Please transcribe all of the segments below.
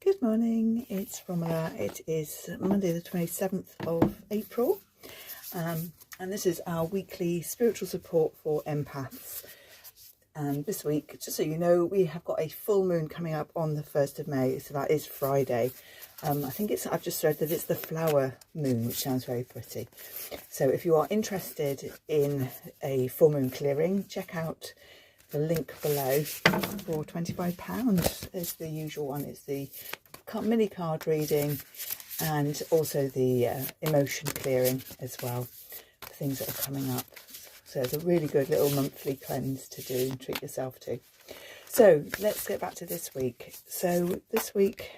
Good morning, it's Romola. It is Monday the 27th of April, and this is our weekly spiritual support for empaths. And this week, just so you know, we have got a full moon coming up on the 1st of May, so that is Friday. I've just read that it's the flower moon, which sounds very pretty. So if you are interested in a full moon clearing, check out the link below for £25 is the usual one. It's the mini card reading and also the emotion clearing as well, the things that are coming up. So it's a really good little monthly cleanse to do and treat yourself to. So let's get back to this week. So this week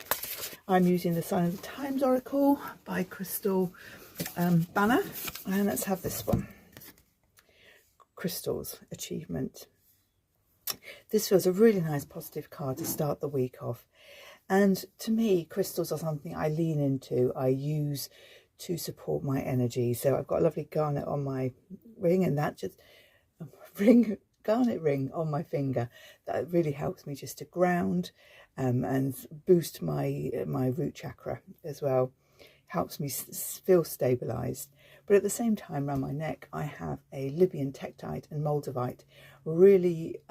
I'm using the Sign of the Times Oracle by Crystal Banner, and let's have this one. Crystal's Achievement. This feels a really nice positive card to start the week off. And to me, crystals are something I lean into, I use to support my energy. So I've got a lovely garnet on my ring, and that just garnet ring on my finger. That really helps me just to ground and boost my root chakra as well. Helps me feel stabilized. But at the same time, around my neck, I have a Libyan tektite and moldavite, really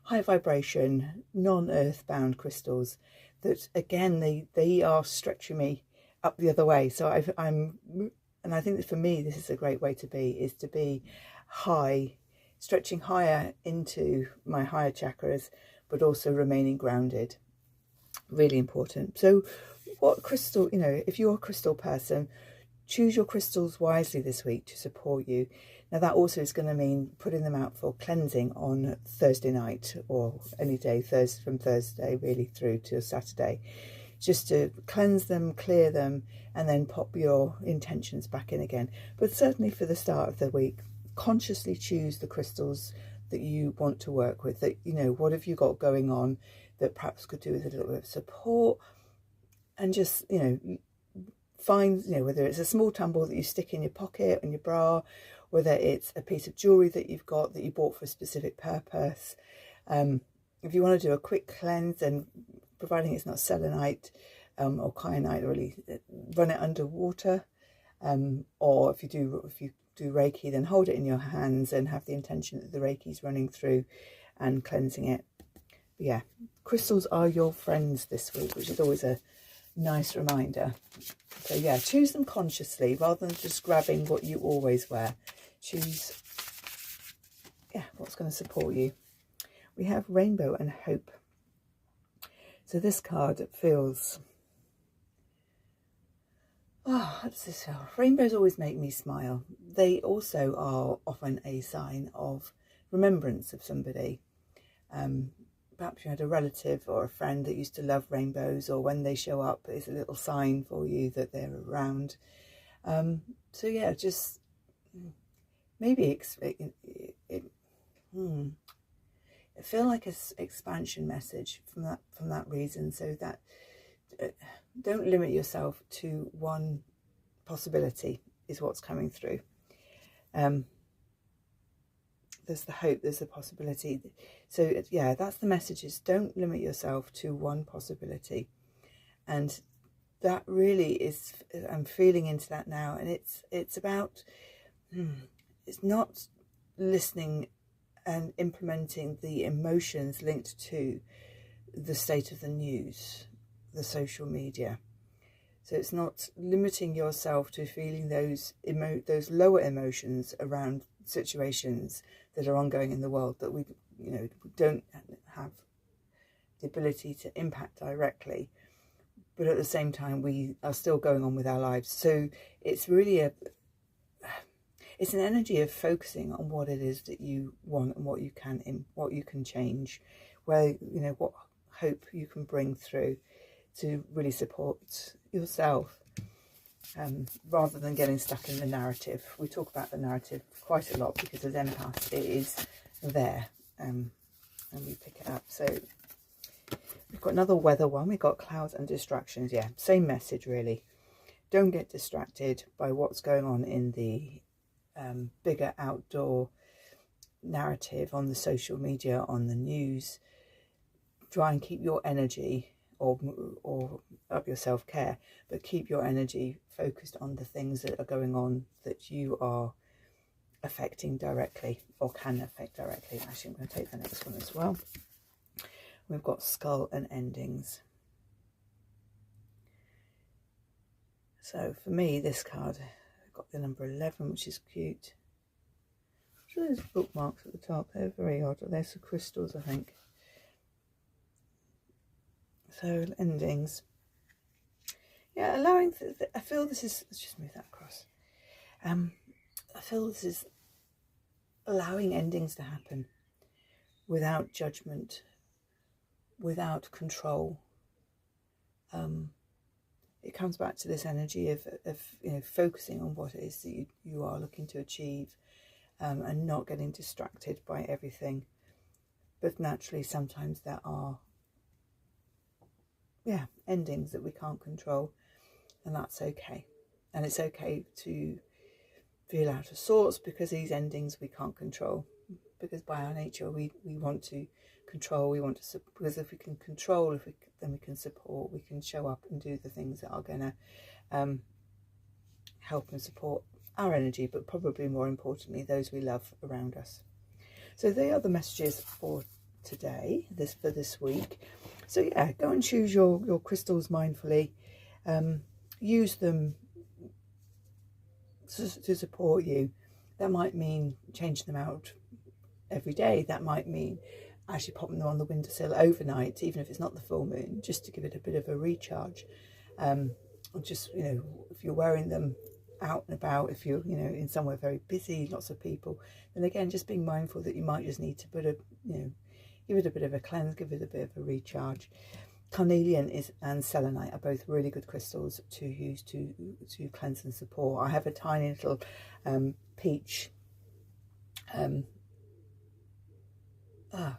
high vibration, non-earth-bound crystals that, again, they are stretching me up the other way. So I think that for me, this is a great way to be high, stretching higher into my higher chakras, but also remaining grounded. Really important. So what crystal, if you're a crystal person, choose your crystals wisely this week to support you. Now that also is going to mean putting them out for cleansing on Thursday night, or any day from Thursday really through to Saturday, just to cleanse them, clear them, and then pop your intentions back in again. But certainly for the start of the week, consciously choose the crystals that you want to work with. That, what have you got going on that perhaps could do with a little bit of support, and just, find, whether it's a small tumble that you stick in your pocket, in your bra, whether it's a piece of jewellery that you've got that you bought for a specific purpose. If you want to do a quick cleanse, and providing it's not selenite or kyanite, really run it under water. Or if you do Reiki, then hold it in your hands and have the intention that the Reiki is running through and cleansing it. But yeah, crystals are your friends this week, which is always a nice reminder. So yeah, choose them consciously rather than just grabbing what you always wear. Choose what's going to support you. We have Rainbow and Hope. So this card feels, how does this feel? Rainbows always make me smile. They also are often a sign of remembrance of somebody. Perhaps you had a relative or a friend that used to love rainbows, or when they show up, it's a little sign for you that they're around. So yeah, just maybe it feel like an expansion message from that reason. So that don't limit yourself to one possibility is what's coming through. There's the hope, there's the possibility. So yeah, that's the message, is don't limit yourself to one possibility. And that really is, I'm feeling into that now. And it's about, it's not listening and implementing the emotions linked to the state of the news, the social media. So it's not limiting yourself to feeling those lower emotions around situations that are ongoing in the world that we don't have the ability to impact directly, but at the same time we are still going on with our lives. So it's really it's an energy of focusing on what it is that you want and what you can change, where what hope you can bring through to really support yourself, rather than getting stuck in the narrative. We talk about the narrative quite a lot because as empaths it is there, and we pick it up. So we've got another weather one. We've got clouds and distractions. Yeah, same message really. Don't get distracted by what's going on in the bigger outdoor narrative on the social media, on the news. Try and keep your energy or up your self-care, but keep your energy focused on the things that are going on that you are affecting directly or can affect directly. Actually, I'm going to take the next one as well. We've got skull and endings. So for me, this card, I've got the number 11, which is cute. So there's bookmarks at the top. They're very odd. There's some crystals, I think. So endings. Yeah, allowing. I feel this is. Let's just move that across. I feel this is allowing endings to happen without judgment, without control. It comes back to this energy of focusing on what it is that you are looking to achieve, and not getting distracted by everything. But naturally, sometimes there are endings that we can't control, and that's okay. And it's okay to feel out of sorts because these endings we can't control, because by our nature we want to control, we want to, because if we can control, then we can support, we can show up and do the things that are going to help and support our energy, but probably more importantly those we love around us. So they are the messages for today, for this week. So yeah, go and choose your crystals mindfully. Use them to support you. That might mean changing them out every day. That might mean actually popping them on the windowsill overnight, even if it's not the full moon, just to give it a bit of a recharge. Or just, if you're wearing them out and about, if you're, in somewhere very busy, lots of people, then again, just being mindful that you might just need to give it a bit of a cleanse, give it a bit of a recharge. Carnelian and selenite are both really good crystals to use to cleanse and support. I have a tiny little peach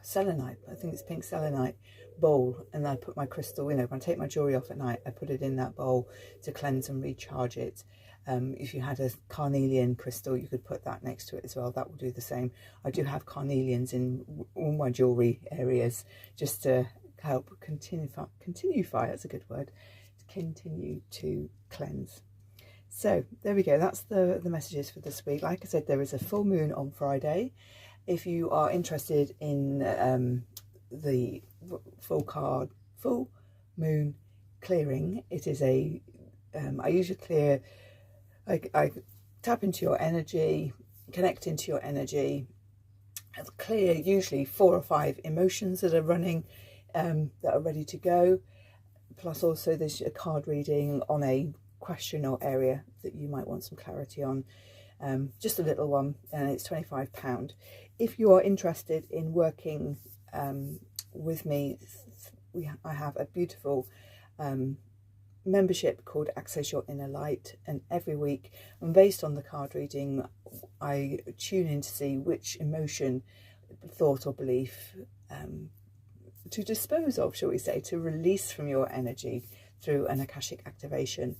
selenite, I think it's pink selenite bowl, and I put my crystal, when I take my jewelry off at night, I put it in that bowl to cleanse and recharge it. If you had a carnelian crystal, you could put that next to it as well. That will do the same. I do have carnelians in all my jewelry areas just to help continue, that's a good word, to continue to cleanse. So there we go, that's the messages for this week. Like I said, there is a full moon on Friday. If you are interested in the full moon clearing, it is I usually clear, I tap into your energy, connect into your energy, clear usually 4 or 5 emotions that are running, that are ready to go. Plus also there's a card reading on a question or area that you might want some clarity on. Just a little one, and it's £25. If you are interested in working with me, I have a beautiful membership called Access Your Inner Light, and every week, and based on the card reading, I tune in to see which emotion, thought or belief to dispose of, shall we say, to release from your energy through an Akashic activation,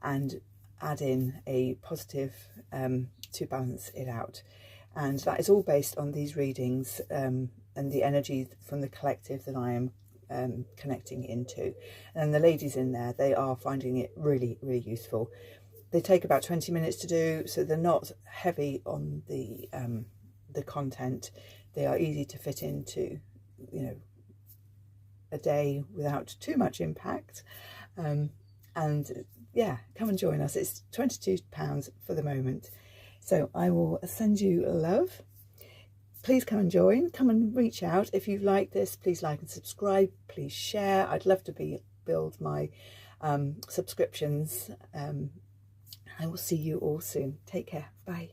and add in a positive to balance it out. And that is all based on these readings and the energy from the collective that I am connecting into. And the ladies in there, they are finding it really, really useful. They take about 20 minutes to do, so they're not heavy on the content. They are easy to fit into, a day without too much impact. And yeah, come and join us. It's £22 for the moment. So I will send you love. Please come and join. Come and reach out. If you've liked this, please like and subscribe. Please share. I'd love to build my subscriptions. I will see you all soon. Take care. Bye.